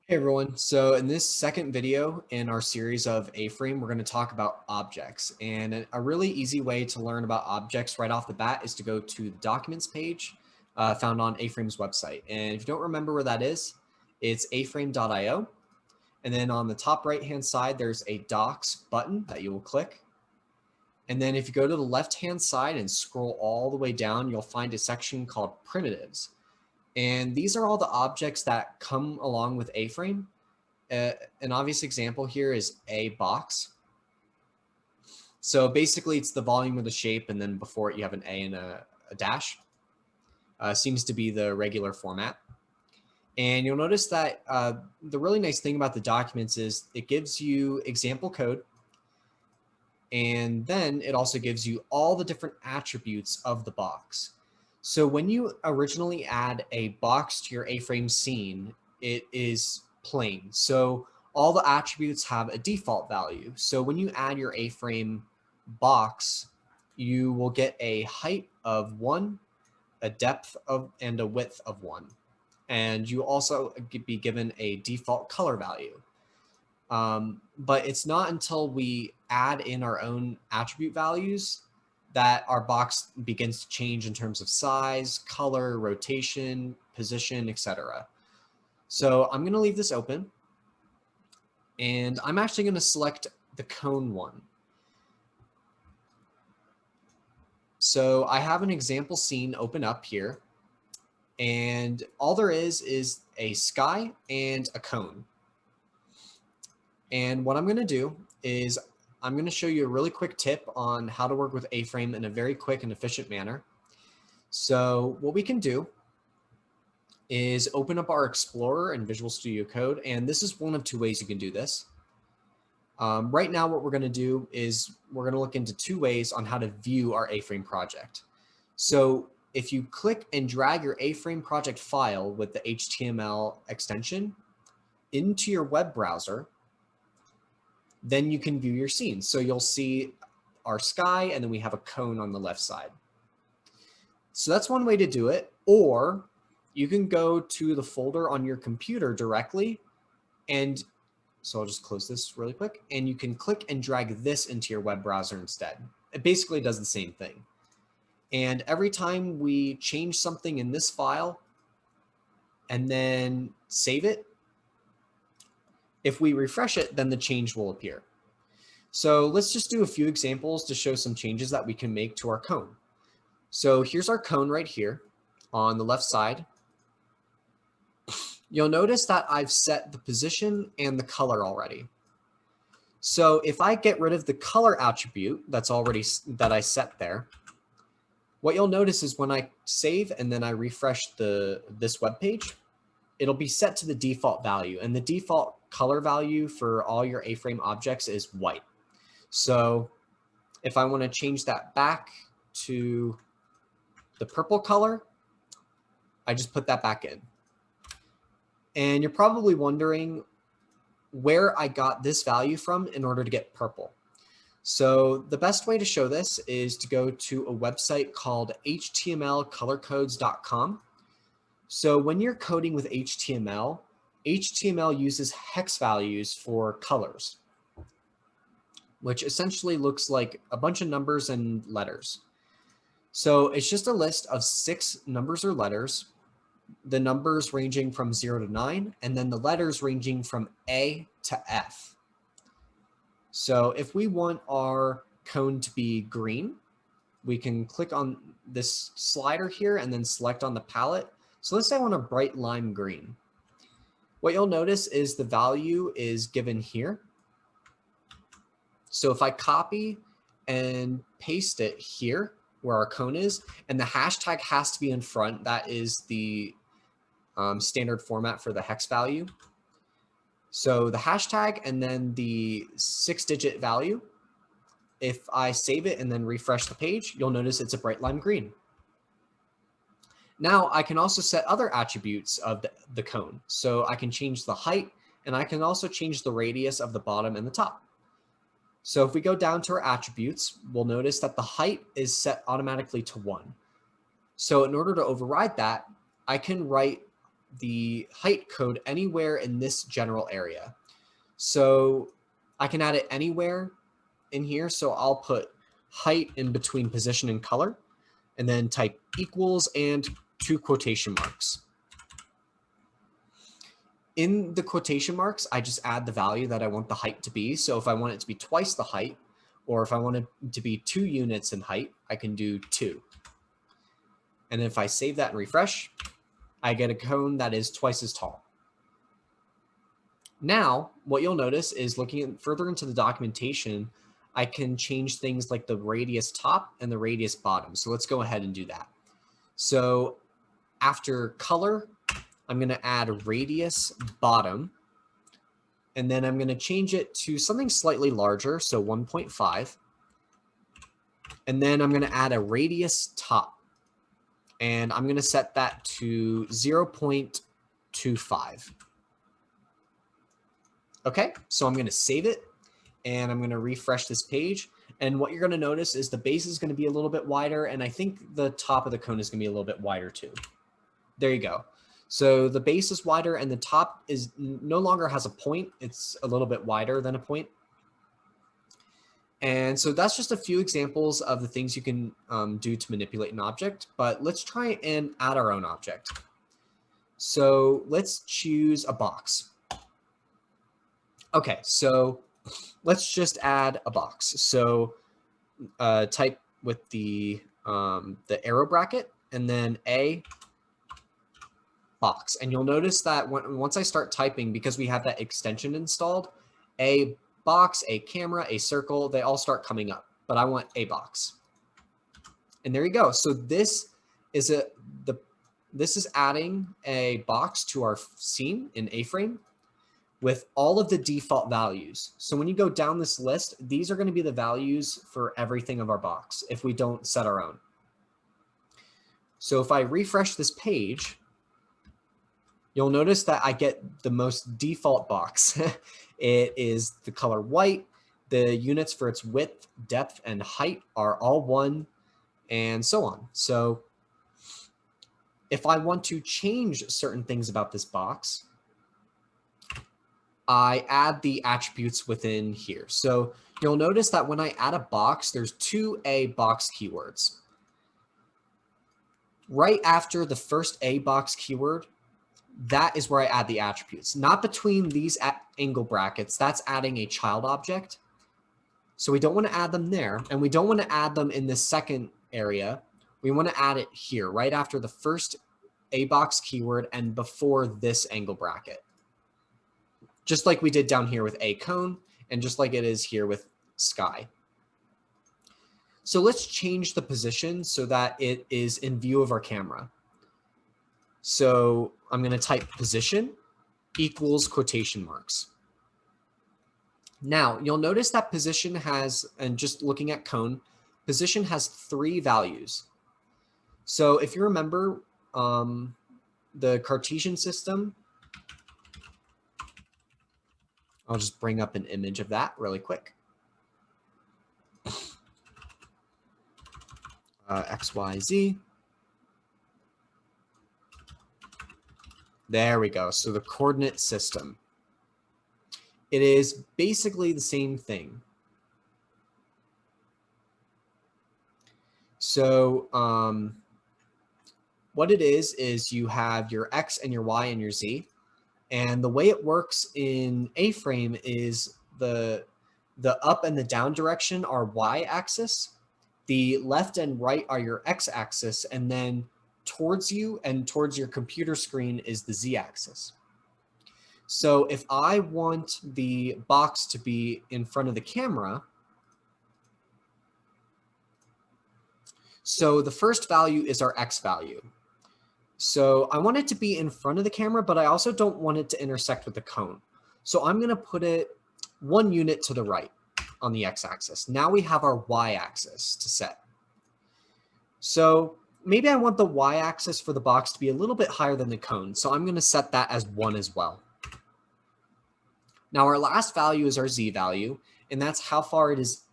Hey everyone, so in this second video in our series of A-Frame, we're going to talk about objects. And a really easy way to learn about objects right off the bat is to go to the Documents page found on A-Frame's website. And if you don't remember where that is, it's aframe.io. And then on the top right-hand side, there's a Docs button that you will click. And then if you go to the left-hand side and scroll all the way down, you'll find a section called Primitives. And these are all the objects that come along with A-Frame. An obvious example here is a box. So basically it's the volume of the shape, and then before it you have an A and a dash. Seems to be the regular format. And you'll notice that the really nice thing about the documents is it gives you example code, and then it also gives you all the different attributes of the box. So when you originally add a box to your A-frame scene, it is plain. So all the attributes have a default value. So when you add your A-frame box, you will get a height of 1, a depth of, and a width of 1. And you also be given a default color value. But it's not until we add in our own attribute values that our box begins to change in terms of size, color, rotation, position, etc. So I'm going to leave this open, and I'm actually going to select the cone one. So I have an example scene open up here, and all there is a sky and a cone. And what I'm going to do is I'm going to show you a really quick tip on how to work with A-Frame in a very quick and efficient manner. So what we can do is open up our Explorer in Visual Studio Code, and this is one of two ways you can do this. Right now, what we're going to do is we're going to look into two ways on how to view our A-Frame project. So if you click and drag your A-Frame project file with the HTML extension into your web browser, then you can view your scene. So you'll see our sky, and then we have a cone on the left side. So that's one way to do it. Or you can go to the folder on your computer directly, and so I'll just close this really quick, and you can click and drag this into your web browser instead. It basically does the same thing. And every time we change something in this file and then save it, if we refresh it, then the change will appear. So let's just do a few examples to show some changes that we can make to our cone. So here's our cone right here on the left side. You'll notice that I've set the position and the color already. So if I get rid of the color attribute that I set there, what you'll notice is when I save and then I refresh this web page, it'll be set to the default value, and the default color value for all your A-frame objects is white. So if I want to change that back to the purple color, I just put that back in. And you're probably wondering where I got this value from in order to get purple. So the best way to show this is to go to a website called htmlcolorcodes.com. So when you're coding with HTML, HTML uses hex values for colors, which essentially looks like a bunch of numbers and letters. So it's just a list of 6 numbers or letters, the numbers ranging from 0 to 9, and then the letters ranging from A to F. So if we want our cone to be green, we can click on this slider here and then select on the palette. So let's say I want a bright lime green. What you'll notice is the value is given here. So if I copy and paste it here where our cone is, and the hashtag has to be in front, that is the standard format for the hex value. So the hashtag and then the 6-digit value, if I save it and then refresh the page, you'll notice it's a bright lime green. Now I can also set other attributes of the cone. So I can change the height, and I can also change the radius of the bottom and the top. So if we go down to our attributes, we'll notice that the height is set automatically to 1. So in order to override that, I can write the height code anywhere in this general area. So I can add it anywhere in here. So I'll put height in between position and color, and then type equals and 2 quotation marks. In the quotation marks, I just add the value that I want the height to be. So if I want it to be twice the height, or if I want it to be 2 units in height, I can do 2. And if I save that and refresh, I get a cone that is twice as tall. Now, what you'll notice is looking further into the documentation, I can change things like the radius top and the radius bottom. So let's go ahead and do that. So after color, I'm going to add radius bottom, and then I'm going to change it to something slightly larger, so 1.5. And then I'm going to add a radius top, and I'm going to set that to 0.25. Okay, so I'm going to save it, and I'm going to refresh this page. And what you're going to notice is the base is going to be a little bit wider, and I think the top of the cone is going to be a little bit wider too. There you go. So the base is wider and the top is no longer has a point. It's a little bit wider than a point. And so that's just a few examples of the things you can do to manipulate an object, but let's try and add our own object. So let's choose a box. Okay, so let's just add a box. So type with the arrow bracket and then a box. And you'll notice that once I start typing, because we have that extension installed, a box, a camera, a circle, they all start coming up, but I want a box. And there you go. So this is adding a box to our scene in A-Frame with all of the default values. So when you go down this list, these are going to be the values for everything of our box if we don't set our own. So if I refresh this page, you'll notice that I get the most default box. It is the color white. The units for its width, depth, and height are all 1, and so on. So if I want to change certain things about this box, I add the attributes within here. So you'll notice that when I add a box, there's 2 A box keywords. Right after the first A box keyword, that is where I add the attributes, not between these angle brackets. That's adding a child object. So we don't want to add them there, and we don't want to add them in this second area. We want to add it here, right after the first A box keyword and before this angle bracket. Just like we did down here with a cone, and just like it is here with sky. So let's change the position so that it is in view of our camera. So I'm going to type position equals quotation marks. Now you'll notice that position has, and just looking at cone, position has 3 values. So if you remember the Cartesian system, I'll just bring up an image of that really quick. X, Y, Z. There we go. So the coordinate system. It is basically the same thing. So what it is you have your X and your Y and your Z. And the way it works in A-Frame is the up and the down direction are Y-axis. The left and right are your X-axis, and then towards you and towards your computer screen is the Z-axis. So if I want the box to be in front of the camera, so the first value is our X value. So I want it to be in front of the camera, but I also don't want it to intersect with the cone. So I'm going to put it 1 unit to the right on the X-axis. Now we have our Y-axis to set. So maybe I want the Y-axis for the box to be a little bit higher than the cone. So I'm going to set that as 1 as well. Now our last value is our Z value, and that's how far it is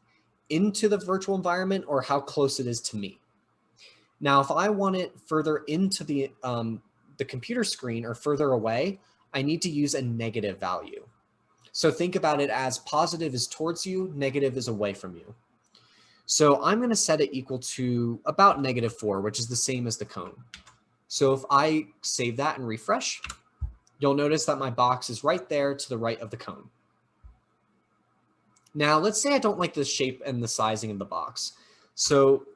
into the virtual environment or how close it is to me. Now, if I want it further into the the computer screen or further away, I need to use a negative value. So think about it as positive is towards you, negative is away from you. So I'm going to set it equal to about -4, which is the same as the cone. So if I save that and refresh, you'll notice that my box is right there to the right of the cone. Now, let's say I don't like the shape and the sizing of the box. So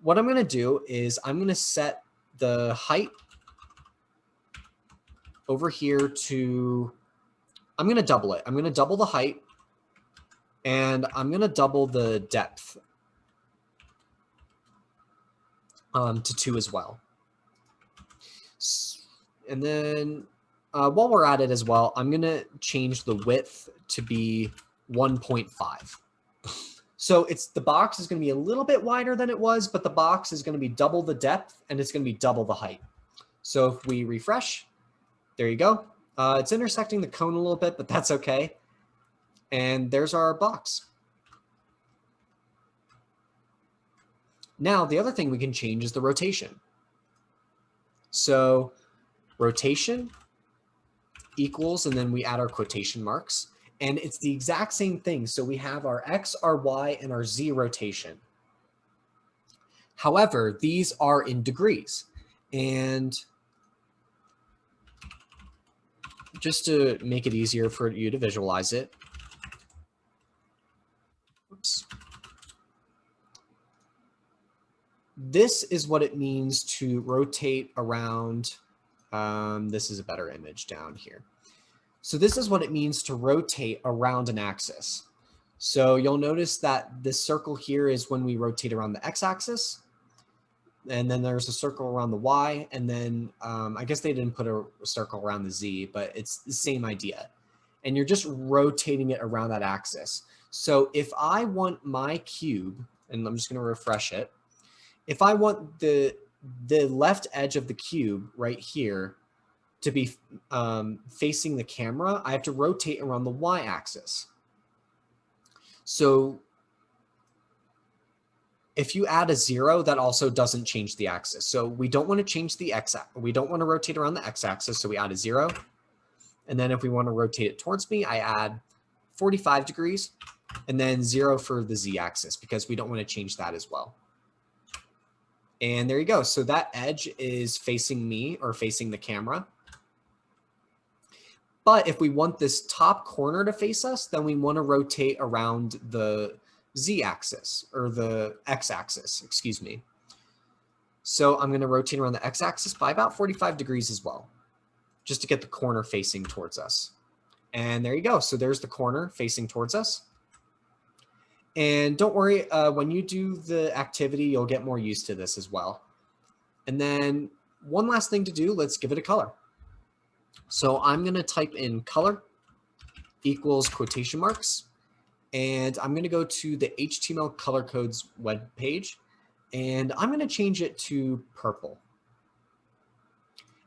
what I'm going to do is I'm going to set the height over here to, I'm going to double it. I'm going to double the height, and I'm going to double the depth to 2 as well. And then while we're at it as well, I'm going to change the width to be 1.5. So the box is going to be a little bit wider than it was, but the box is going to be double the depth and it's going to be double the height. So if we refresh, there you go. It's intersecting the cone a little bit, but that's okay. And there's our box. Now, the other thing we can change is the rotation. So rotation equals, and then we add our quotation marks. And it's the exact same thing. So we have our X, our Y, and our Z rotation. However, these are in degrees. And just to make it easier for you to visualize it, oops. This is what it means to rotate around. This is a better image down here. So this is what it means to rotate around an axis. So you'll notice that this circle here is when we rotate around the x-axis. And then there's a circle around the y. And then I guess they didn't put a circle around the z, but it's the same idea. And you're just rotating it around that axis. So if I want my cube, and I'm just going to refresh it. If I want the left edge of the cube right here to be facing the camera, I have to rotate around the y-axis. So if you add a 0, that also doesn't change the axis. So we don't want to change the we don't want to rotate around the x-axis, so we add a 0. And then if we want to rotate it towards me, I add 45 degrees, and then 0 for the z-axis, because we don't want to change that as well. And there you go. So that edge is facing me or facing the camera. But if we want this top corner to face us, then we want to rotate around the z-axis or the x-axis, excuse me. So I'm going to rotate around the x-axis by about 45 degrees as well, just to get the corner facing towards us. And there you go. So there's the corner facing towards us. And don't worry, when you do the activity, you'll get more used to this as well. And then one last thing to do, let's give it a color. So I'm going to type in color equals quotation marks. And I'm going to go to the HTML color codes web page. And I'm going to change it to purple.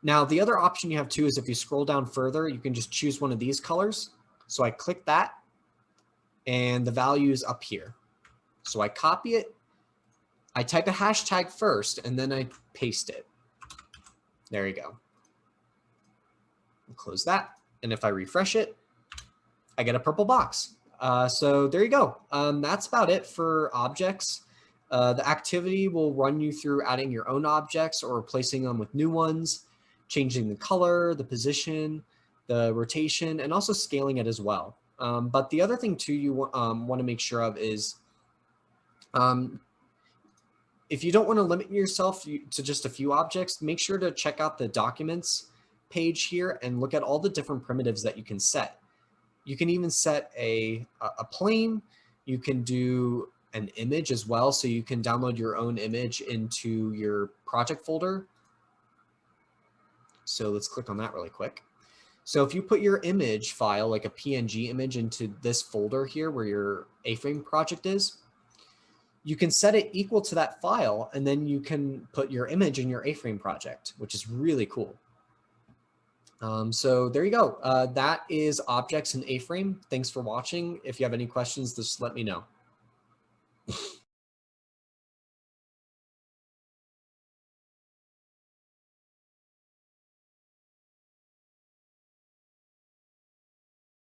Now, the other option you have too is if you scroll down further, you can just choose one of these colors. So I click that. And the value is up here. So I copy it, I type a hashtag first, and then I paste it. There you go. I'll close that. And if I refresh it, I get a purple box. So there you go. That's about it for objects. The activity will run you through adding your own objects or replacing them with new ones, changing the color, the position, the rotation, and also scaling it as well. But the other thing too you want to make sure of is if you don't want to limit yourself to just a few objects, make sure to check out the documents page here and look at all the different primitives that you can set. You can even set a plane. You can do an image as well. So you can download your own image into your project folder. So let's click on that really quick. So if you put your image file, like a PNG image, into this folder here where your A-frame project is, you can set it equal to that file, and then you can put your image in your A-frame project, which is really cool. So there you go. That is objects in A-frame. Thanks for watching. If you have any questions, just let me know.